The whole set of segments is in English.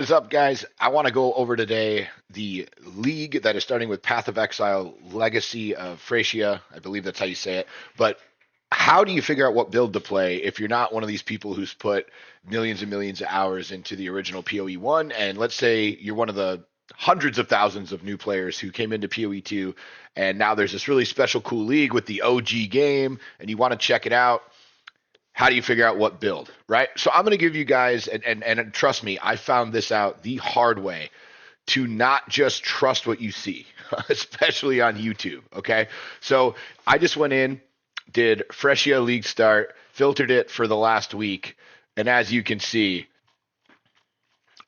What's up, guys? I want to go over today the league that is starting with Path of Exile Legacy of Thracia. I believe that's how you say it. But how do you figure out what build to play if you're not one of these people who's put millions and millions of hours into the original PoE 1? And let's say you're one of the hundreds of thousands of new players who came into PoE 2, and now there's this really special, cool league with the OG game, and you want to check it out. How do you figure out what build, right? So I'm going to give you guys, and trust me, I found this out the hard way, to not just trust what you see, especially on YouTube. Okay. So I just went in, did Freshia League start, filtered it for the last week. And as you can see,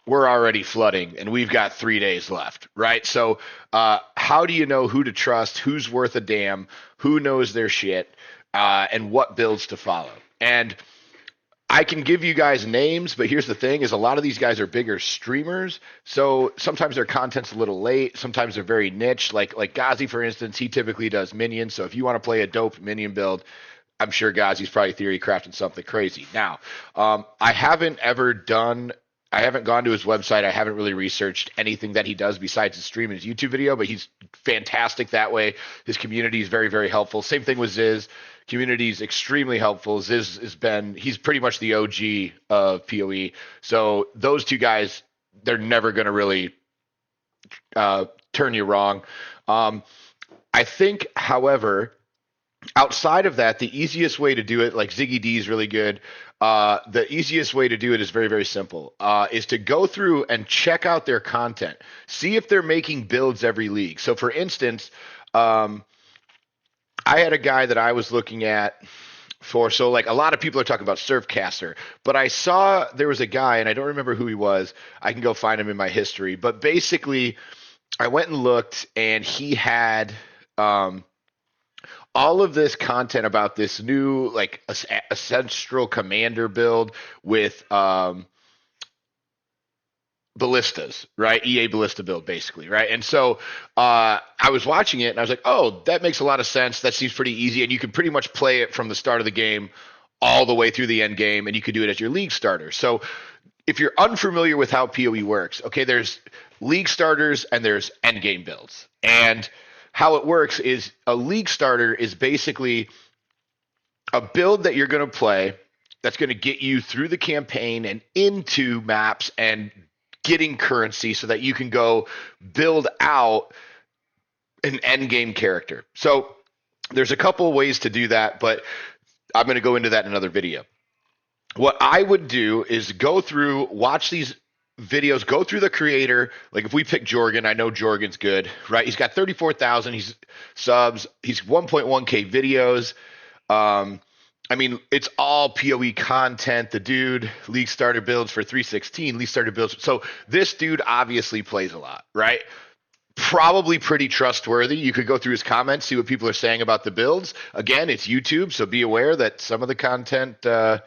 we're already flooding and we've got 3 days left, right? So, how do you know who to trust, who's worth a damn, who knows their shit, and what builds to follow? And I can give you guys names, but here's the thing: is a lot of these guys are bigger streamers, so sometimes their content's a little late. Sometimes they're very niche. Like Ghazi, for instance, he typically does minions. So if you want to play a dope minion build, I'm sure Ghazi's probably theory crafting something crazy. Now, I haven't ever done. I haven't gone to his website. I haven't really researched anything that he does besides his stream and his YouTube video, but he's fantastic that way. His community is very, very helpful. Same thing with Ziz. Community is extremely helpful. Ziz he's pretty much the OG of PoE. So those two guys, they're never going to really turn you wrong. I think, however, outside of that, the easiest way to do it, like Ziggy D is really good. The easiest way to do it is very, very simple. Is to go through and check out their content. See if they're making builds every league. So for instance, I had a guy that I was looking at so like a lot of people are talking about Surfcaster, but I saw there was a guy and I don't remember who he was. I can go find him in my history, but basically I went and looked and he had all of this content about this new like ancestral commander build with ballistas, right? EA ballista build, basically, right? And so I was watching it and I was like, oh, that makes a lot of sense. That seems pretty easy. And you can pretty much play it from the start of the game all the way through the end game, and you could do it as your league starter. So if you're unfamiliar with how PoE works, okay, there's league starters and there's end game builds. And how it works is a league starter is basically a build that you're going to play that's going to get you through the campaign and into maps and getting currency so that you can go build out an end game character. So there's a couple of ways to do that, but I'm going to go into that in another video. What I would do is go through, watch these videos, go through the creator. Like if we pick Jorgen, I know Jorgen's good, right? He's got 34,000 subs. He's 1.1K videos. I mean, it's all PoE content. The dude league starter builds for 316, league starter builds. So this dude obviously plays a lot, right? Probably pretty trustworthy. You could go through his comments, see what people are saying about the builds. Again, it's YouTube, so be aware that some of the content, some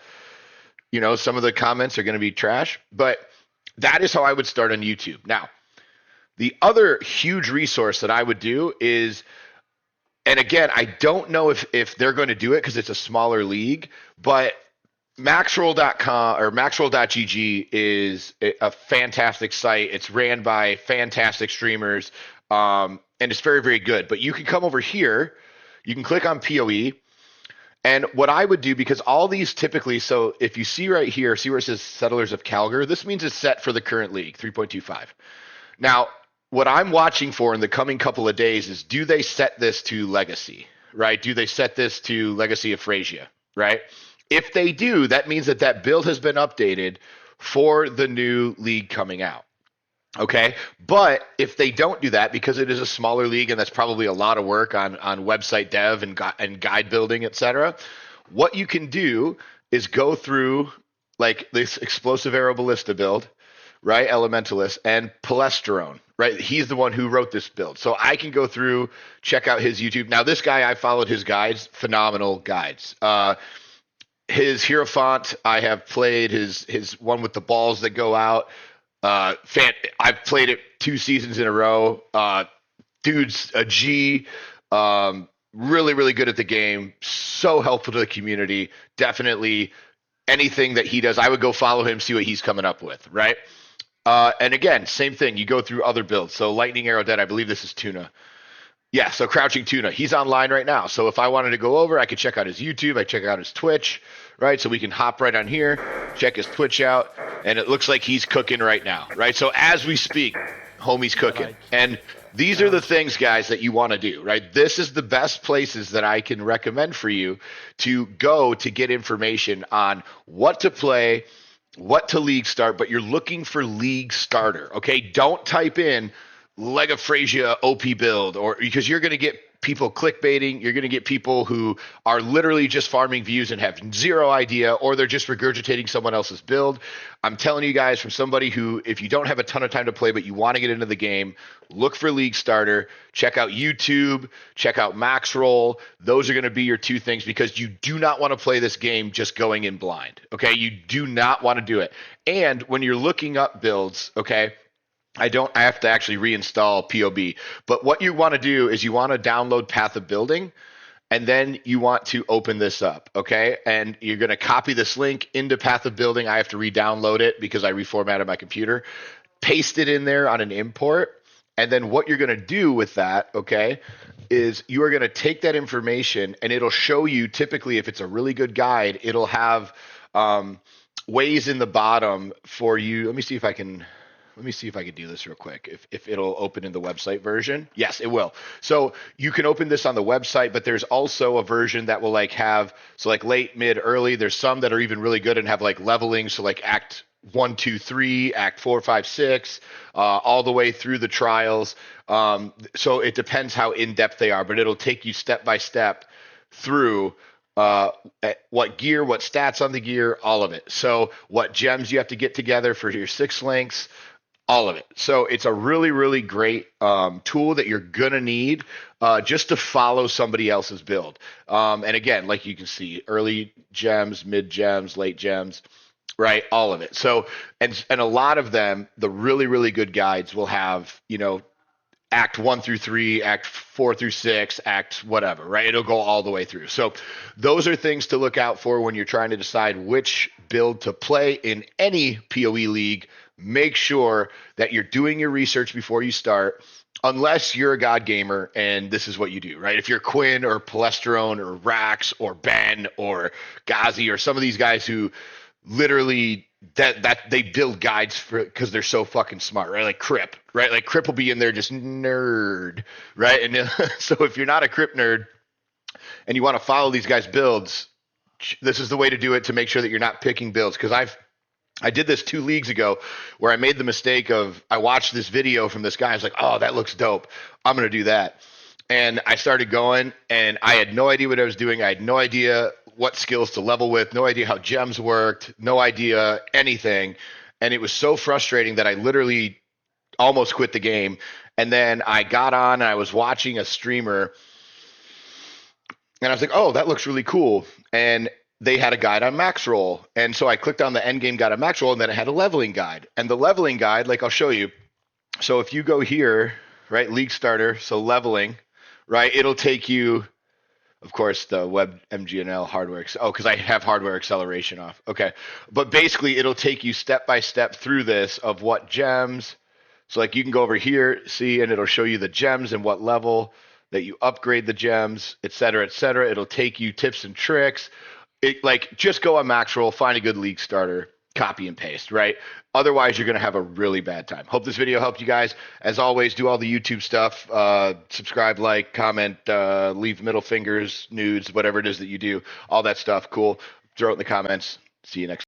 of the comments are going to be trash. But that is how I would start on YouTube. Now, the other huge resource that I would do is, and again, I don't know if they're going to do it because it's a smaller league, but maxroll.com or maxroll.gg is a fantastic site. It's ran by fantastic streamers, and it's very, very good. But you can come over here, you can click on PoE, and what I would do, because all these typically, so if you see right here, see where it says Settlers of Calgar, this means it's set for the current league, 3.25. Now, what I'm watching for in the coming couple of days is, do they set this to Legacy, right? Do they set this to Legacy of Thracia, right? If they do, that means that build has been updated for the new league coming out. Okay, but if they don't do that, because it is a smaller league and that's probably a lot of work on website dev and guide building, etc., what you can do is go through like this explosive arrow ballista build, right? Elementalist and Palestrone, right? He's the one who wrote this build. So I can go through, check out his YouTube. Now, this guy, I followed his guides, phenomenal guides. His Hierophant, I have played his one with the balls that go out. I've played it 2 seasons in a row. Dude's a G. Really, really good at the game. So helpful to the community. Definitely anything that he does, I would go follow him, see what he's coming up with, right? And again, same thing. You go through other builds. So Lightning Arrow Dead, I believe this is Tuna. Yeah, so Crouching Tuna, he's online right now. So if I wanted to go over, I could check out his YouTube, I check out his Twitch, right? So we can hop right on here, check his Twitch out, and it looks like he's cooking right now, right? So as we speak, homie's cooking. And these are the things, guys, that you want to do, right? This is the best places that I can recommend for you to go to get information on what to play, what to league start, but you're looking for league starter, okay? Don't type in Legafrasia OP build, or because you're going to get people clickbaiting. You're going to get people who are literally just farming views and have zero idea, or they're just regurgitating someone else's build. I'm telling you guys, from somebody who, if you don't have a ton of time to play, but you want to get into the game, look for league starter, check out YouTube, check out Max Roll. Those are going to be your two things, because you do not want to play this game just going in blind. Okay. You do not want to do it. And when you're looking up builds, okay, I have to actually reinstall POB. But what you want to do is you want to download Path of Building, and then you want to open this up, okay? And you're going to copy this link into Path of Building. I have to re-download it because I reformatted my computer. Paste it in there on an import. And then what you're going to do with that, okay, is you are going to take that information, and it'll show you, typically, if it's a really good guide, it'll have ways in the bottom for you. Let me see if I can do this real quick. If it'll open in the website version. Yes, it will. So you can open this on the website, but there's also a version that will like have, so like late, mid, early. There's some that are even really good and have like leveling. So like Act 1, 2, 3, Act 4, 5, 6, all the way through the trials. So it depends how in depth they are, but it'll take you step by step through what gear, what stats on the gear, all of it. So what gems you have to get together for your 6 links, all of it. So it's a really, really great tool that you're going to need just to follow somebody else's build. And again, like you can see, early gems, mid gems, late gems, right? All of it. So, and a lot of them, the really, really good guides will have, Act 1 through 3, Act 4 through 6, Act whatever, right? It'll go all the way through. So those are things to look out for when you're trying to decide which build to play in any PoE league. Make sure that you're doing your research before you start, unless you're a god gamer and this is what you do, right? If you're Quinn or Palestrone or Rax or Ben or Ghazi or some of these guys who literally that they build guides for because they're so fucking smart, right? Like Crip, right? Like Crip will be in there just nerd, right? And so if you're not a Crip nerd and you want to follow these guys' builds, this is the way to do it to make sure that you're not picking builds. Because I did this 2 leagues ago where I made the mistake of I watched this video from this guy. I was like, oh, that looks dope. I'm going to do that. And I started going and I had no idea what I was doing. I had no idea what skills to level with, no idea how gems worked, no idea anything. And it was so frustrating that I literally almost quit the game. And then I got on and I was watching a streamer and I was like, oh, that looks really cool. And they had a guide on max roll. And so I clicked on the end game guide on max roll, and then it had a leveling guide. And the leveling guide, like I'll show you. So if you go here, right, league starter, so leveling, right, it'll take you, of course, the web MGNL hardware. Oh, because I have hardware acceleration off. Okay. But basically, it'll take you step by step through this of what gems. So like you can go over here, see, and it'll show you the gems and what level that you upgrade the gems, et cetera, et cetera. It'll take you tips and tricks. Just go on max roll, find a good league starter, copy and paste, right? Otherwise, you're going to have a really bad time. Hope this video helped you guys. As always, do all the YouTube stuff. Subscribe, like, comment, leave middle fingers, nudes, whatever it is that you do. All that stuff. Cool. Throw it in the comments. See you next time.